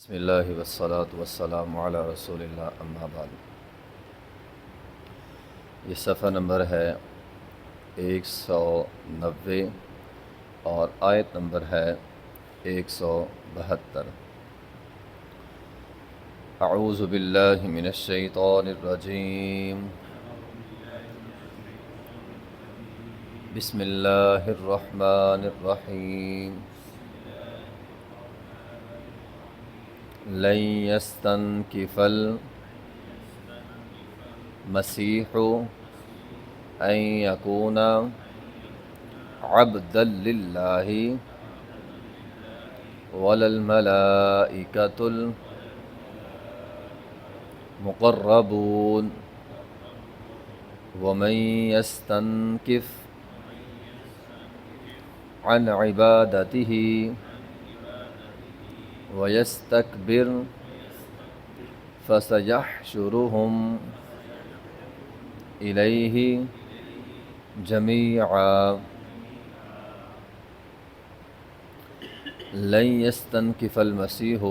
بسم اللہ والصلاة والسلام علی رسول اللہ اما بعد۔ یہ صفحہ نمبر ہے 190 اور آیت نمبر ہے 172۔ اعوذ باللہ من الشیطان الرجیم، بسم اللہ الرحمن الرحیم۔ لن يستنكف المسيح أن يكون عبدا لله ولا الملائكة المقربون ومن يستنكف عن عبادته وَيَسْتَكْبِرْ فَسَيَحْشُرُهُمْ إِلَيْهِ جَمِيعًا۔ لَن يَسْتَنْكِفَ الْمَسِيحُ،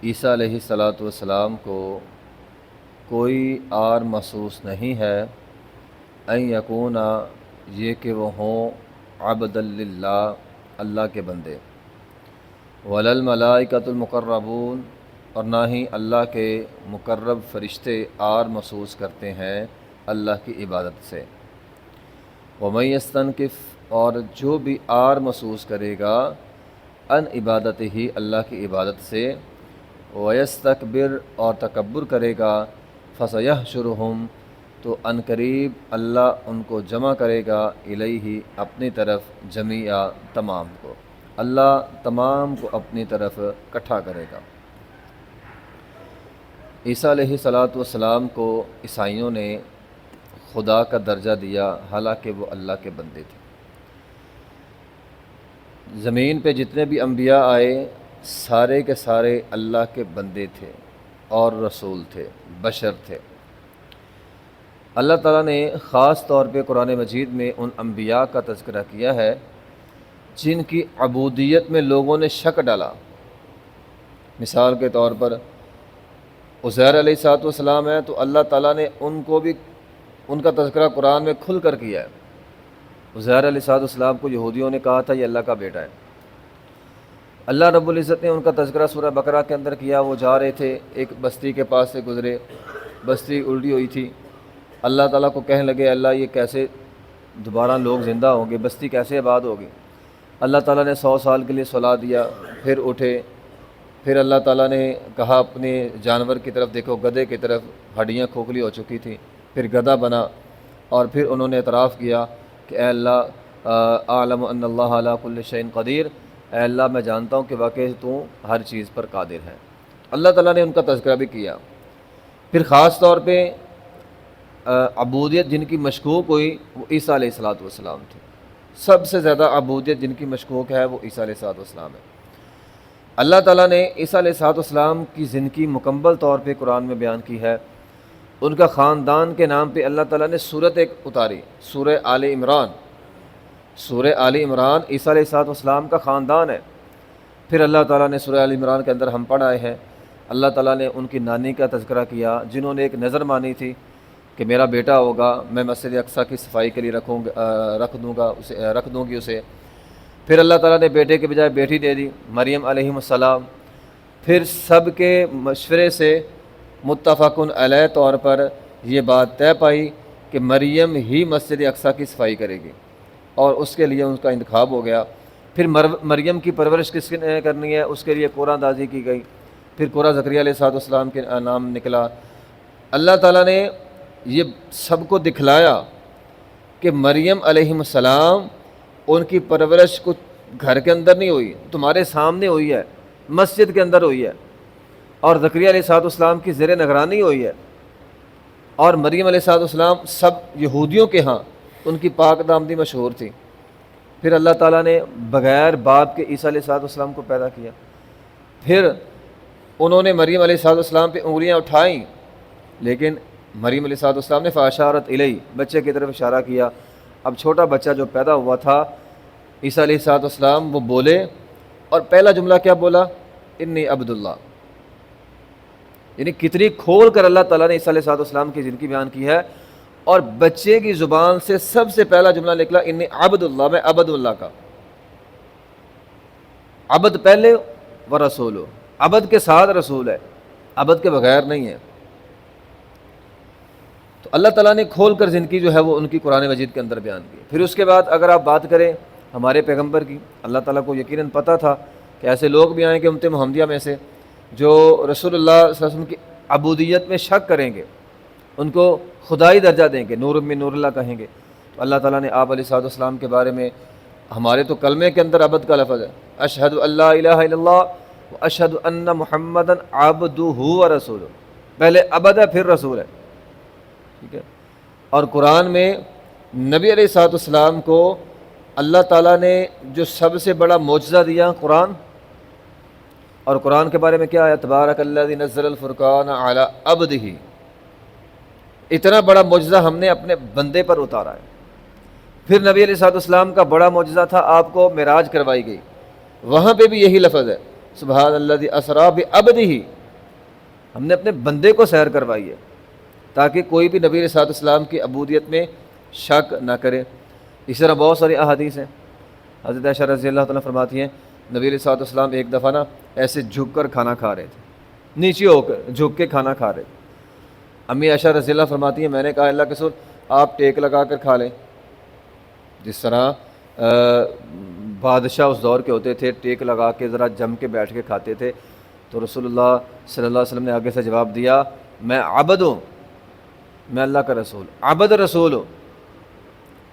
عیسیٰ علیہ السلام کو کوئی آر محسوس نہیں ہے، ان یکونا، یہ کہ وہ ہوں عبد للہ، اللہ کے بندے، وَلَا الْمَلَائِكَةُ الْمُقَرَّبُونَ، اور نہ ہی اللہ کے مقرب فرشتے آر محسوس کرتے ہیں اللہ کی عبادت سے۔ وَمَن يَسْتَنْكِفْ، اور جو بھی آر محسوس کرے گا ان عبادت ہی، اللہ کی عبادت سے، وَيَسْتَكْبِرْ، اور تکبر کرے گا، فَسَيَحْشُرُهُمْ، تو ان قریب اللہ ان کو جمع کرے گا، الیہ، اپنی طرف، جمیعا، تمام کو، اللہ تمام کو اپنی طرف اکٹھا کرے گا۔ عیسیٰ علیہ السلام کو عیسائیوں نے خدا کا درجہ دیا، حالانکہ وہ اللہ کے بندے تھے۔ زمین پہ جتنے بھی انبیاء آئے سارے کے سارے اللہ کے بندے تھے اور رسول تھے، بشر تھے۔ اللہ تعالیٰ نے خاص طور پہ قرآن مجید میں ان انبیاء کا تذکرہ کیا ہے جن کی عبودیت میں لوگوں نے شک ڈالا۔ مثال کے طور پر عزیر علیہ السلام ہے تو اللہ تعالیٰ نے ان کو بھی ان کا تذکرہ قرآن میں کھل کر کیا ہے۔ عزیر علیہ السلام کو یہودیوں نے کہا تھا یہ اللہ کا بیٹا ہے۔ اللہ رب العزت نے ان کا تذکرہ سورہ بقرہ کے اندر کیا۔ وہ جا رہے تھے، ایک بستی کے پاس سے گزرے، بستی الٹی ہوئی تھی۔ اللہ تعالیٰ کو کہنے لگے اللہ یہ کیسے دوبارہ لوگ زندہ ہوں گے، بستی کیسے آباد ہوگی؟ اللہ تعالیٰ نے 100 سال کے لیے سلا دیا، پھر اٹھے، پھر اللہ تعالیٰ نے کہا اپنے جانور کی طرف دیکھو، گدھے کی طرف، ہڈیاں کھوکھلی ہو چکی تھیں، پھر گدھا بنا، اور پھر انہوں نے اعتراف کیا کہ اے اللہ اعلم ان اللہ علی کل شیء قدیر، اے اللہ میں جانتا ہوں کہ واقعی تو ہر چیز پر قادر ہے۔ اللہ تعالیٰ نے ان کا تذکرہ بھی کیا۔ پھر خاص طور پہ عبودیت جن کی مشکوک ہوئی وہ عیسیٰ علیہ السلام تھے۔ سب سے زیادہ عبودیت جن کی مشکوک ہے وہ عیسیٰ علیہ السلام ہے۔ اللہ تعالیٰ نے عیسیٰ علیہ السلام کی زندگی مکمل طور پہ قرآن میں بیان کی ہے۔ ان کا خاندان کے نام پہ اللہ تعالیٰ نے سورت ایک اتاری، سورہ آل عمران۔ سورہ آل عمران عیسیٰ علیہ السلام کا خاندان ہے۔ پھر اللہ تعالیٰ نے سورہ آل عمران کے اندر ہم پڑھ آئے ہیں، اللہ تعالیٰ نے ان کی نانی کا تذکرہ کیا جنہوں نے ایک نظر مانی تھی کہ میرا بیٹا ہوگا، میں مسجد اقصیٰ کی صفائی کے لیے رکھ دوں گی اسے۔ پھر اللہ تعالیٰ نے بیٹے کے بجائے بیٹی دے دی، مریم علیہ السلام۔ پھر سب کے مشورے سے متفقن علیہ طور پر یہ بات طے پائی کہ مریم ہی مسجد اقصیٰ کی صفائی کرے گی، اور اس کے لیے ان کا انتخاب ہو گیا۔ پھر مریم کی پرورش کس نے کرنی ہے، اس کے لیے قرآن دازی کی گئی۔ پھر قرآن زکریا علیہ السلام کے نام نکلا۔ اللہ تعالیٰ نے یہ سب کو دکھلایا کہ مریم علیہ السلام ان کی پرورش کو گھر کے اندر نہیں ہوئی، تمہارے سامنے ہوئی ہے، مسجد کے اندر ہوئی ہے، اور زکریا علیہ السلام کی زیر نگرانی ہوئی ہے۔ اور مریم علیہ السلام سب یہودیوں کے ہاں ان کی پاک دامنی مشہور تھی۔ پھر اللہ تعالیٰ نے بغیر باپ کے عیسیٰ علیہ السلام کو پیدا کیا۔ پھر انہوں نے مریم علیہ السلام پہ انگلیاں اٹھائیں، لیکن مریم علیہ السلام نے فاشارت الیہ، بچے کی طرف اشارہ کیا۔ اب چھوٹا بچہ جو پیدا ہوا تھا عیسیٰ علیہ السلام وہ بولے، اور پہلا جملہ کیا بولا؟ انی عبد اللہ، یعنی کتنی کھول کر اللہ تعالیٰ نے عیسیٰ علیہ السلام کی زندگی بیان کی ہے، اور بچے کی زبان سے سب سے پہلا جملہ نکلا انی عبد اللہ، میں عبد اللہ کا، عبد پہلے و رسول، عبد کے ساتھ رسول ہے، عبد کے بغیر نہیں ہے۔ تو اللہ تعالیٰ نے کھول کر زندگی جو ہے وہ ان کی قرآن مجید کے اندر بیان کی۔ پھر اس کے بعد اگر آپ بات کریں ہمارے پیغمبر کی، اللہ تعالیٰ کو یقیناً پتہ تھا کہ ایسے لوگ بھی آئیں گے امت محمدیہ میں سے جو رسول اللہ صلی اللہ علیہ وسلم کی عبودیت میں شک کریں گے، ان کو خدائی درجہ دیں گے، نور من نور اللہ کہیں گے۔ تو اللہ تعالیٰ نے آپ علیہ السلام کے بارے میں، ہمارے تو کلمے کے اندر عبد کا لفظ ہے، اشہد اللہ الہ الا اللہ و اشہد ان محمدً عبدہ و رسولہ، پہلے عبد ہے پھر رسول ہے، ٹھیک ہے۔ اور قرآن میں نبی علیہ السلام کو اللہ تعالیٰ نے جو سب سے بڑا معجزہ دیا قرآن، اور قرآن کے بارے میں کیا ہے، تبارک الذی نزل الفرقان علی عبدہ، اتنا بڑا معجزہ ہم نے اپنے بندے پر اتارا ہے۔ پھر نبی علیہ السلام کا بڑا معجزہ تھا، آپ کو معراج کروائی گئی، وہاں پہ بھی یہی لفظ ہے، سبحان الذی اسریٰ بعبدہ، ہم نے اپنے بندے کو سیر کروائی ہے تاکہ کوئی بھی نبی علیہ السلام کی عبودیت میں شک نہ کرے۔ اس طرح بہت ساری احادیث ہیں۔ حضرت عائشہ رضی اللہ تعالیٰ فرماتی ہیں نبی علیہ السلام ایک دفعہ نا ایسے جھک کر کھانا کھا رہے تھے، نیچے ہو کر جھک کے کھانا کھا رہے تھے۔ امی عائشہ رضی اللہ فرماتی ہیں میں نے کہا اللہ کے رسول آپ ٹیک لگا کر کھا لیں، جس طرح بادشاہ اس دور کے ہوتے تھے، ٹیک لگا کے ذرا جم کے بیٹھ کے کھاتے تھے۔ تو رسول اللہ صلی اللہ علیہ وسلم نے آگے سے جواب دیا میں عبد ہوں، میں اللہ کا رسول، عبد رسول ہوں،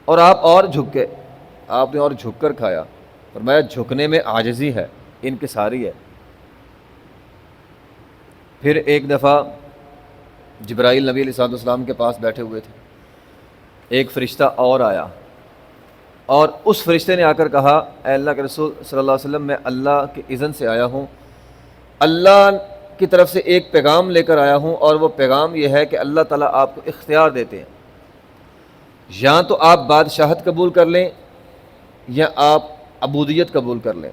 اور آپ اور جھک کے، آپ نے اور جھک کر کھایا۔ فرمایا جھکنے میں عاجزی ہے، انکساری ہے۔ پھر ایک دفعہ جبرائیل نبی علیہ السلام کے پاس بیٹھے ہوئے تھے، ایک فرشتہ اور آیا، اور اس فرشتے نے آ کر کہا اے اللہ کے رسول صلی اللہ علیہ وسلم میں اللہ کے اذن سے آیا ہوں، اللہ کی طرف سے ایک پیغام لے کر آیا ہوں، اور وہ پیغام یہ ہے کہ اللہ تعالیٰ آپ کو اختیار دیتے ہیں، یا تو آپ بادشاہت قبول کر لیں یا آپ عبودیت قبول کر لیں۔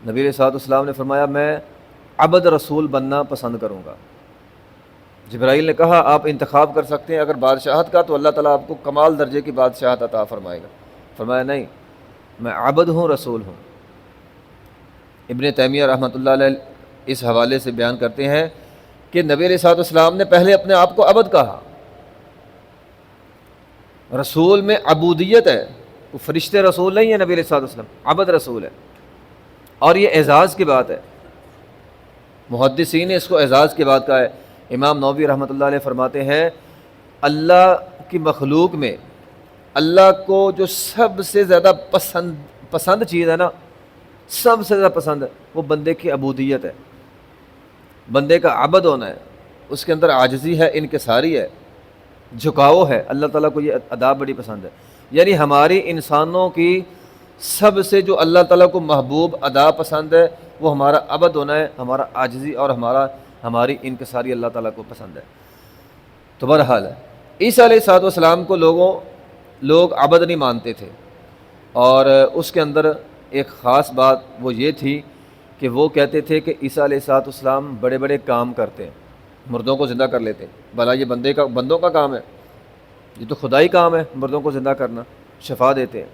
نبی علیہ السلام نے فرمایا میں عبد رسول بننا پسند کروں گا۔ جبرائیل نے کہا آپ انتخاب کر سکتے ہیں، اگر بادشاہت کا تو اللہ تعالیٰ آپ کو کمال درجے کی بادشاہت عطا فرمائے گا۔ فرمایا نہیں، میں عبد ہوں، رسول ہوں۔ ابن تیمیہ رحمۃ اللہ علیہ اس حوالے سے بیان کرتے ہیں کہ نبی علیہ السلام نے پہلے اپنے آپ کو عبد کہا، رسول میں عبودیت ہے، وہ فرشتے رسول نہیں ہے، نبی علیہ السلام عبد رسول ہے، اور یہ اعزاز کی بات ہے۔ محدثین نے اس کو اعزاز کی بات کہا ہے۔ امام نووی رحمۃ اللہ علیہ فرماتے ہیں اللہ کی مخلوق میں اللہ کو جو سب سے زیادہ پسند چیز ہے نا، سب سے زیادہ پسند ہے، وہ بندے کی عبودیت ہے، بندے کا عبد ہونا ہے، اس کے اندر عاجزی ہے، انکساری ہے، جھکاؤ ہے۔ اللہ تعالیٰ کو یہ ادا بڑی پسند ہے، یعنی ہماری انسانوں کی سب سے جو اللہ تعالیٰ کو محبوب ادا پسند ہے وہ ہمارا عبد ہونا ہے، ہمارا عاجزی اور ہماری انکساری اللہ تعالیٰ کو پسند ہے۔ تو بہرحال عیسیٰ علیہ السلام کو لوگ عبد نہیں مانتے تھے، اور اس کے اندر ایک خاص بات وہ یہ تھی کہ وہ کہتے تھے کہ عیسیٰ علیہ السلام بڑے بڑے کام کرتے ہیں، مردوں کو زندہ کر لیتے ہیں، بھلا یہ بندوں کا کام ہے؟ یہ تو خدائی کام ہے، مردوں کو زندہ کرنا، شفا دیتے ہیں۔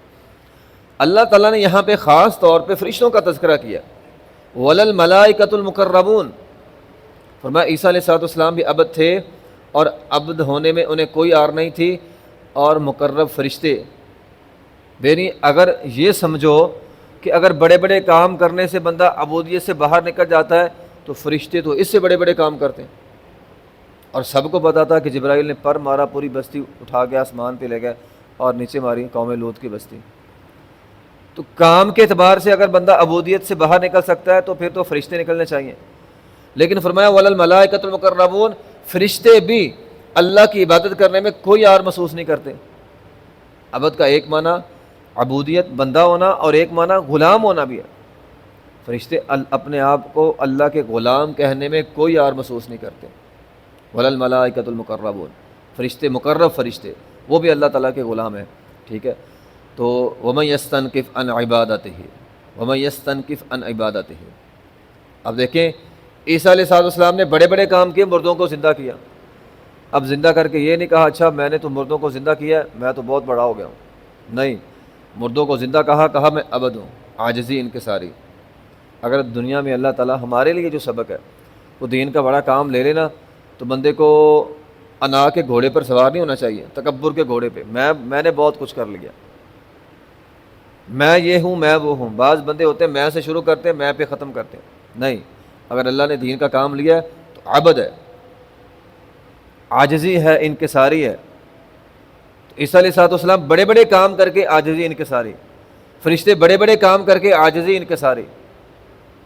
اللہ تعالیٰ نے یہاں پہ خاص طور پہ فرشتوں کا تذکرہ کیا، وَلَلْمَلَائِكَةُ الْمُقَرَّبُونَ، فرمایا عیسیٰ علیہ السلام بھی عبد تھے، اور عبد ہونے میں انہیں کوئی آر نہیں تھی، اور مقرب فرشتے۔ یعنی اگر یہ سمجھو کہ اگر بڑے بڑے کام کرنے سے بندہ عبودیت سے باہر نکل جاتا ہے تو فرشتے تو اس سے بڑے بڑے کام کرتے ہیں، اور سب کو پتا تھا کہ جبرائیل نے پر مارا، پوری بستی اٹھا کے آسمان پہ لے گئے اور نیچے ماری قوم لوط کی بستی۔ تو کام کے اعتبار سے اگر بندہ عبودیت سے باہر نکل سکتا ہے تو پھر تو فرشتے نکلنے چاہیے، لیکن فرمایا وَلَلْمَلَائِكَةُ الْمُقَرَّبُونَ، فرشتے بھی اللہ کی عبادت کرنے میں کوئی آر محسوس نہیں کرتے۔ عبد کا ایک معنی عبودیت بندہ ہونا، اور ایک معنی غلام ہونا بھی ہے۔ فرشتے اپنے آپ کو اللہ کے غلام کہنے میں کوئی آر محسوس نہیں کرتے۔ وَلَلْمَلَائِكَةُ الْمُقَرَّبُونَ، فرشتے مقرب فرشتے، وہ بھی اللہ تعالیٰ کے غلام ہیں، ٹھیک ہے۔ تو وَمَن يَسْتَنْكِفْ عَنْ عِبَادَتِهِ، وَمَن يَسْتَنْكِفْ عَنْ عِبَادَتِهِ۔ اب دیکھیں عیسیٰ علیہ السلام نے بڑے بڑے کام کیے، مردوں کو زندہ کیا۔ اب زندہ کر کے یہ نہیں کہا اچھا میں نے تو مردوں کو زندہ کیا ہے میں تو بہت بڑا ہو گیا ہوں، نہیں، مردوں کو زندہ کہا میں عبد ہوں، عاجزی انکساری۔ اگر دنیا میں اللہ تعالیٰ ہمارے لیے جو سبق ہے وہ دین کا بڑا کام لے لینا تو بندے کو انا کے گھوڑے پر سوار نہیں ہونا چاہیے، تکبر کے گھوڑے پہ میں نے بہت کچھ کر لیا، میں یہ ہوں میں وہ ہوں۔ بعض بندے ہوتے ہیں میں سے شروع کرتے ہیں میں پہ ختم کرتے ہیں، نہیں، اگر اللہ نے دین کا کام لیا ہے تو عبد ہے، عاجزی ہے، انکساری ہے۔ عیسیٰ علیہ السلام بڑے بڑے کام کر کے عاجزی انکساری، فرشتے بڑے بڑے کام کر کے عاجزی انکساری۔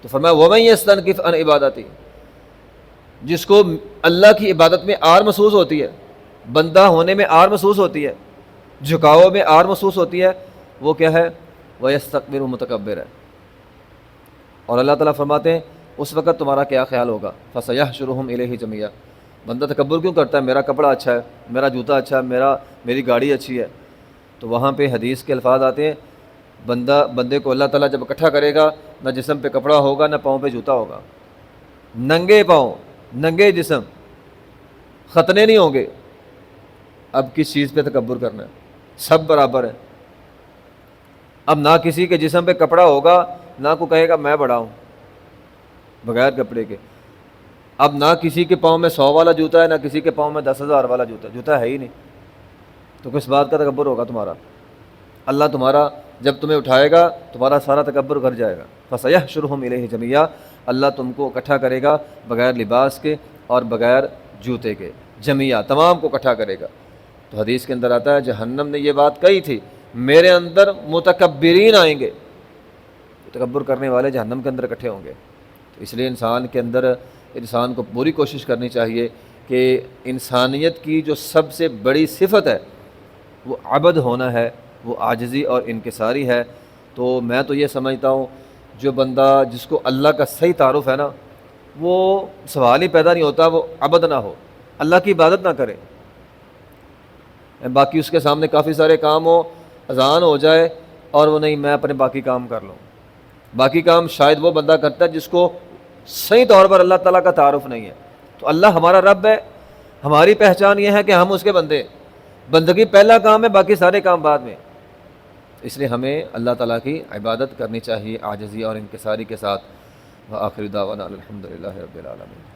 تو فرمایا وَمَن يَسْتَنْكِفْ عَنْ عِبَادَتِهِ، جس کو اللہ کی عبادت میں آر محسوس ہوتی ہے، بندہ ہونے میں آر محسوس ہوتی ہے، جھکاؤ میں آر محسوس ہوتی ہے، وہ کیا ہے؟ وَيَسْتَكْبِرُ متکبر ہے۔ اور اللہ تعالیٰ فرماتے ہیں اس وقت تمہارا کیا خیال ہوگا؟ فَسَيَحْشُرُهُمْ إِلَيْهِ جَمِيعًا۔ بندہ تکبر کیوں کرتا ہے؟ میرا کپڑا اچھا ہے، میرا جوتا اچھا ہے، میری گاڑی اچھی ہے، تو وہاں پہ حدیث کے الفاظ آتے ہیں بندے کو اللہ تعالیٰ جب اکٹھا کرے گا نہ جسم پہ کپڑا ہوگا نہ پاؤں پہ جوتا ہوگا، ننگے پاؤں ننگے جسم، ختنے نہیں ہوں گے۔ اب کس چیز پہ تکبر کرنا ہے؟ سب برابر ہے۔ اب نہ کسی کے جسم پہ کپڑا ہوگا نہ کوئی کہے گا میں بڑا ہوں بغیر کپڑے کے۔ اب نہ کسی کے پاؤں میں 100 والا جوتا ہے نہ کسی کے پاؤں میں 10,000 والا جوتا ہے ہی نہیں، تو کس بات کا تکبر ہوگا تمہارا؟ اللہ تمہارا جب تمہیں اٹھائے گا تمہارا سارا تکبر گھر جائے گا۔ فَسَيَحْشُرُهُمْ إِلَيْهِ جَمِيعًا، اللہ تم کو اکٹھا کرے گا بغیر لباس کے اور بغیر جوتے کے، جميعا تمام کو اکٹھا کرے گا۔ تو حدیث کے اندر آتا ہے جہنم نے یہ بات کہی تھی میرے اندر متکبرین آئیں گے، تکبر کرنے والے جہنم کے اندر اکٹھے ہوں گے۔ تو اس لیے انسان کو پوری کوشش کرنی چاہیے کہ انسانیت کی جو سب سے بڑی صفت ہے وہ عبد ہونا ہے، وہ عاجزی اور انکساری ہے۔ تو میں تو یہ سمجھتا ہوں جو بندہ جس کو اللہ کا صحیح تعارف ہے نا، وہ سوال ہی پیدا نہیں ہوتا وہ عبد نہ ہو، اللہ کی عبادت نہ کرے، باقی اس کے سامنے کافی سارے کام ہو، اذان ہو جائے اور وہ نہیں میں اپنے باقی کام کر لوں۔ باقی کام شاید وہ بندہ کرتا ہے جس کو صحیح طور پر اللہ تعالیٰ کا تعارف نہیں ہے۔ تو اللہ ہمارا رب ہے، ہماری پہچان یہ ہے کہ ہم اس کے بندے، بندگی پہلا کام ہے باقی سارے کام بعد میں۔ اس لیے ہمیں اللہ تعالیٰ کی عبادت کرنی چاہیے عاجزی اور انکساری کے ساتھ۔ وآخر دعوانا الحمدللہ رب العالمین۔